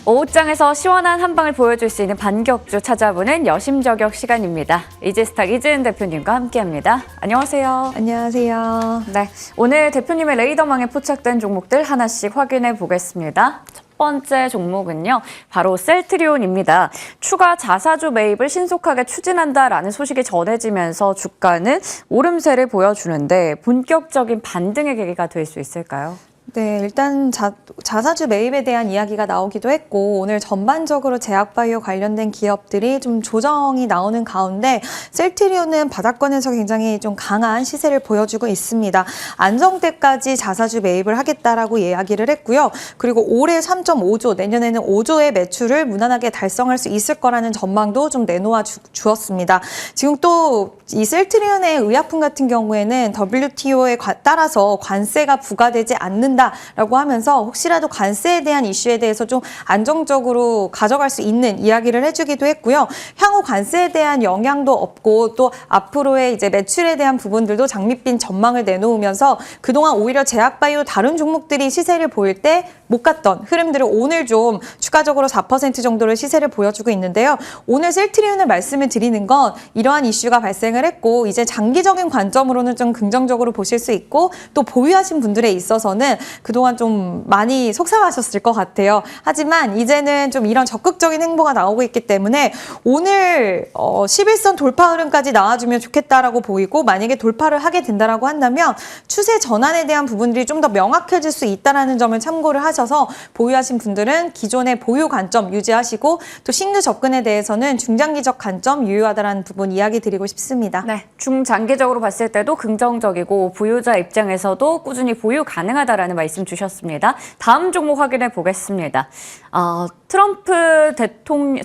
오후장에서 시원한 한방을 보여줄 수 있는 반격주 찾아보는 여심저격 시간입니다. 이지스탁 이지은 대표님과 함께합니다. 안녕하세요. 안녕하세요. 네, 오늘 대표님의 레이더망에 포착된 종목들 하나씩 확인해 보겠습니다. 첫 번째 종목은요, 바로 셀트리온입니다. 추가 자사주 매입을 신속하게 추진한다라는 소식이 전해지면서 주가는 오름세를 보여주는데 본격적인 반등의 계기가 될 수 있을까요? 네, 일단 자사주 매입에 대한 이야기가 나오기도 했고 오늘 전반적으로 제약바이오 관련된 기업들이 좀 조정이 나오는 가운데 셀트리온은 바닥권에서 굉장히 좀 강한 시세를 보여주고 있습니다. 안정대까지 자사주 매입을 하겠다라고 이야기를 했고요. 그리고 올해 3.5조, 내년에는 5조의 매출을 무난하게 달성할 수 있을 거라는 전망도 좀 내놓아 주었습니다. 지금 또 이 셀트리온의 의약품 같은 경우에는 WTO에 따라서 관세가 부과되지 않는다라고 하면서 혹시라도 관세에 대한 이슈에 대해서 좀 안정적으로 가져갈 수 있는 이야기를 해주기도 했고요. 향후 관세에 대한 영향도 없고 또 앞으로의 이제 매출에 대한 부분들도 장밋빛 전망을 내놓으면서 그동안 오히려 제약바이오 다른 종목들이 시세를 보일 때 못 갔던 흐름들을 오늘 좀 추가적으로 4% 정도를 시세를 보여주고 있는데요. 오늘 셀트리온을 말씀을 드리는 건 이러한 이슈가 발생을 했고 이제 장기적인 관점으로는 좀 긍정적으로 보실 수 있고 또 보유하신 분들에 있어서는 그동안 좀 많이 속상하셨을 것 같아요. 하지만 이제는 좀 이런 적극적인 행보가 나오고 있기 때문에 오늘 11선 돌파 흐름까지 나와주면 좋겠다라고 보이고 만약에 돌파를 하게 된다라고 한다면 추세 전환에 대한 부분들이 좀 더 명확해질 수 있다는 점을 참고를 하셔서 보유하신 분들은 기존의 보유 관점 유지하시고 또 신규 접근에 대해서는 중장기적 관점 유효하다는 부분 이야기 드리고 싶습니다. 네, 중장기적으로 봤을 때도 긍정적이고 보유자 입장에서도 꾸준히 보유 가능하다라는 말씀 주셨습니다. 다음 종목 확인해 보겠습니다. 트럼프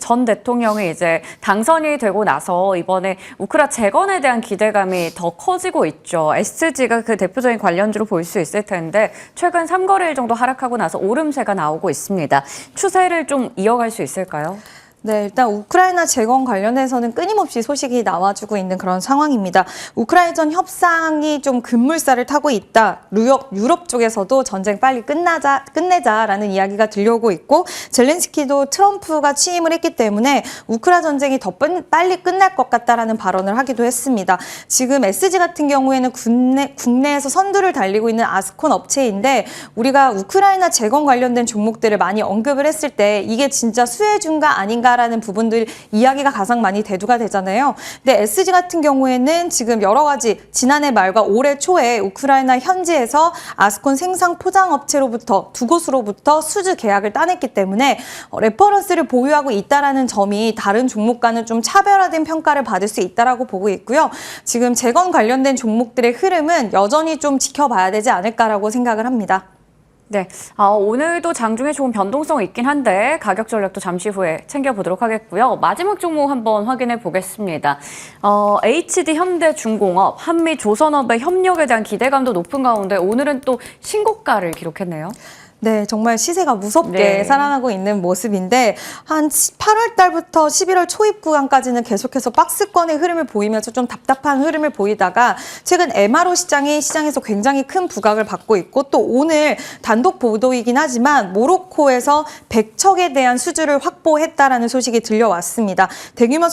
전 대통령이 이제 당선이 되고 나서 이번에 우크라 재건에 대한 기대감이 더 커지고 있죠. SG가 그 대표적인 관련주로 볼 수 있을 텐데 최근 3거래일 정도 하락하고 나서 오름세가 나오고 있습니다. 추세를 좀 이어갈 수 있을까요? 네, 일단 우크라이나 재건 관련해서는 끊임없이 소식이 나와주고 있는 그런 상황입니다. 우크라이전 협상이 좀 급물살을 타고 있다. 유럽 쪽에서도 전쟁 빨리 끝내자라는 이야기가 들려오고 있고 젤렌스키도 트럼프가 취임을 했기 때문에 우크라 전쟁이 더 빨리 끝날 것 같다라는 발언을 하기도 했습니다. 지금 SG 같은 경우에는 국내에서 선두를 달리고 있는 아스콘 업체인데 우리가 우크라이나 재건 관련된 종목들을 많이 언급을 했을 때 이게 진짜 수혜주인가 아닌가 라는 부분들 이야기가 가장 많이 대두가 되잖아요. 근데 SG 같은 경우에는 지금 여러 가지 지난해 말과 올해 초에 우크라이나 현지에서 아스콘 생산 포장 업체로부터 두 곳으로부터 수주 계약을 따냈기 때문에 레퍼런스를 보유하고 있다라는 점이 다른 종목과는 좀 차별화된 평가를 받을 수 있다라고 보고 있고요. 지금 재건 관련된 종목들의 흐름은 여전히 좀 지켜봐야 되지 않을까라고 생각을 합니다. 네, 오늘도 장중에 좋은 변동성이 있긴 한데 가격 전략도 잠시 후에 챙겨보도록 하겠고요. 마지막 종목 한번 확인해 보겠습니다. HD 현대중공업, 한미조선업의 협력에 대한 기대감도 높은 가운데 오늘은 또 신고가를 기록했네요. 네, 정말 시세가 무섭게 살아나고 있는 모습인데 한 8월 달부터 11월 초입 구간까지는 계속해서 박스권의 흐름을 보이면서 좀 답답한 흐름을 보이다가 최근 MRO 시장에서 굉장히 큰 부각을 받고 있고 또 오늘 단독 보도이긴 하지만 모로코에서 100척에 대한 수주를 확보했다라는 소식이 들려왔습니다. 대규모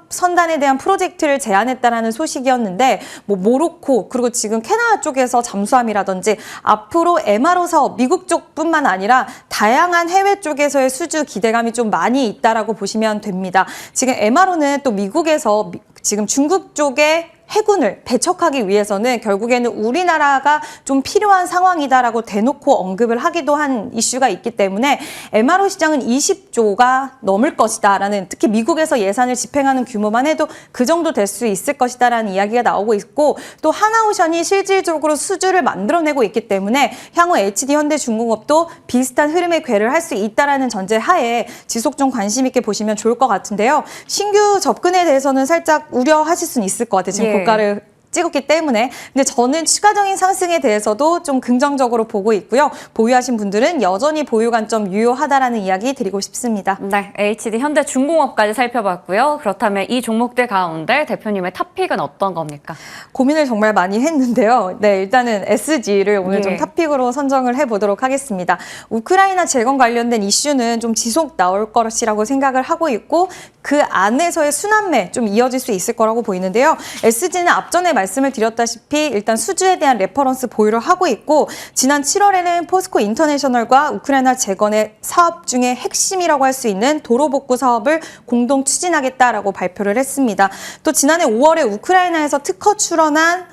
선단에 대한 프로젝트를 제안했다라는 소식이었는데 모로코 그리고 지금 캐나다 쪽에서 잠수함이라든지 앞으로 MRO 사업 미국 쪽 뿐만 아니라 다양한 해외 쪽에서의 수주 기대감이 좀 많이 있다라고 보시면 됩니다. 지금 MRO는 또 미국에서 지금 중국 쪽에 해군을 배척하기 위해서는 결국에는 우리나라가 좀 필요한 상황이다라고 대놓고 언급을 하기도 한 이슈가 있기 때문에 MRO 시장은 20조가 넘을 것이다라는 특히 미국에서 예산을 집행하는 규모만 해도 그 정도 될 수 있을 것이다라는 이야기가 나오고 있고 또 하나오션이 실질적으로 수주를 만들어내고 있기 때문에 향후 HD 현대중공업도 비슷한 흐름의 궤를 할 수 있다라는 전제 하에 지속 좀 관심 있게 보시면 좋을 것 같은데요. 신규 접근에 대해서는 살짝 우려하실 수는 있을 것 같아요. 지금 고가를 찍었기 때문에. 근데 저는 추가적인 상승에 대해서도 좀 긍정적으로 보고 있고요. 보유하신 분들은 여전히 보유 관점 유효하다라는 이야기 드리고 싶습니다. 네, HD 현대중공업까지 살펴봤고요. 그렇다면 이 종목들 가운데 대표님의 탑픽은 어떤 겁니까? 고민을 정말 많이 했는데요. 네, 일단은 SG를 오늘 좀 탑픽으로 선정을 해보도록 하겠습니다. 우크라이나 재건 관련된 이슈는 좀 지속 나올 것이라고 생각을 하고 있고 그 안에서의 순환매 좀 이어질 수 있을 거라고 보이는데요. SG는 앞전에 말씀을 드렸다시피 일단 수주에 대한 레퍼런스 보유를 하고 있고 지난 7월에는 포스코 인터내셔널과 우크라이나 재건의 사업 중에 핵심이라고 할 수 있는 도로 복구 사업을 공동 추진하겠다라고 발표를 했습니다. 또 지난해 5월에 우크라이나에서 특허 출원한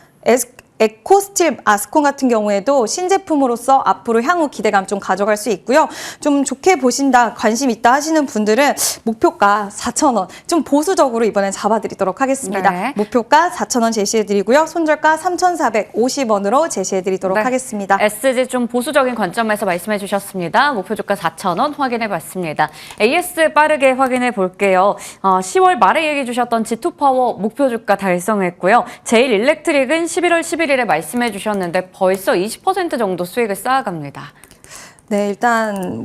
에코스틸 아스콘 같은 경우에도 신제품으로서 앞으로 향후 기대감 좀 가져갈 수 있고요. 좀 좋게 보신다, 관심 있다 하시는 분들은 목표가 4,000원, 좀 보수적으로 이번엔 잡아드리도록 하겠습니다. 네. 목표가 4,000원 제시해드리고요. 손절가 3,450원으로 제시해드리도록 하겠습니다. SG 좀 보수적인 관점에서 말씀해 주셨습니다. 목표 주가 4,000원 확인해 봤습니다. AS 빠르게 확인해 볼게요. 10월 말에 얘기해 주셨던 G2파워 목표 주가 달성했고요. 제일일렉트릭은 11월 11일에 말씀해 주셨는데 벌써 20% 정도 수익을 쌓아갑니다. 네, 일단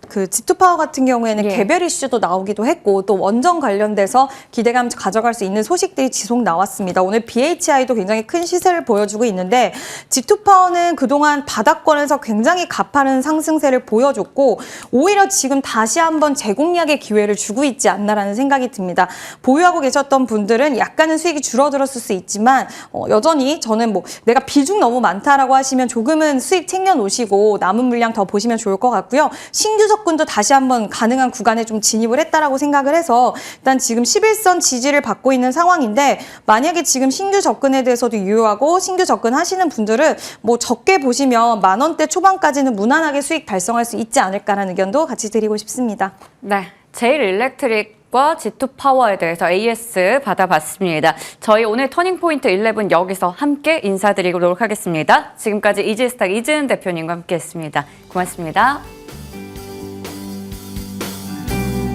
그 G2파워 같은 경우에는 개별 이슈도 나오기도 했고 또 원전 관련돼서 기대감 가져갈 수 있는 소식들이 지속 나왔습니다. 오늘 BHI도 굉장히 큰 시세를 보여주고 있는데 G2파워는 그동안 바닥권에서 굉장히 가파른 상승세를 보여줬고 오히려 지금 다시 한번 재공략의 기회를 주고 있지 않나라는 생각이 듭니다. 보유하고 계셨던 분들은 약간은 수익이 줄어들었을 수 있지만 여전히 저는 내가 비중 너무 많다라고 하시면 조금은 수익 챙겨 놓으시고 남은 물량 더 보시면 좋을 것 같고요. 신규 접근도 다시 한번 가능한 구간에 좀 진입을 했다라고 생각을 해서 일단 지금 11선 지지를 받고 있는 상황인데 만약에 지금 신규 접근에 대해서도 유효하고 신규 접근하시는 분들은 적게 보시면 10,000원대 초반까지는 무난하게 수익 달성할 수 있지 않을까라는 의견도 같이 드리고 싶습니다. 네, 제일일렉트릭과 G2파워에 대해서 AS 받아봤습니다. 저희 오늘 터닝포인트 11 여기서 함께 인사드리도록 하겠습니다. 지금까지 이지스탁 이지은 대표님과 함께했습니다. 고맙습니다.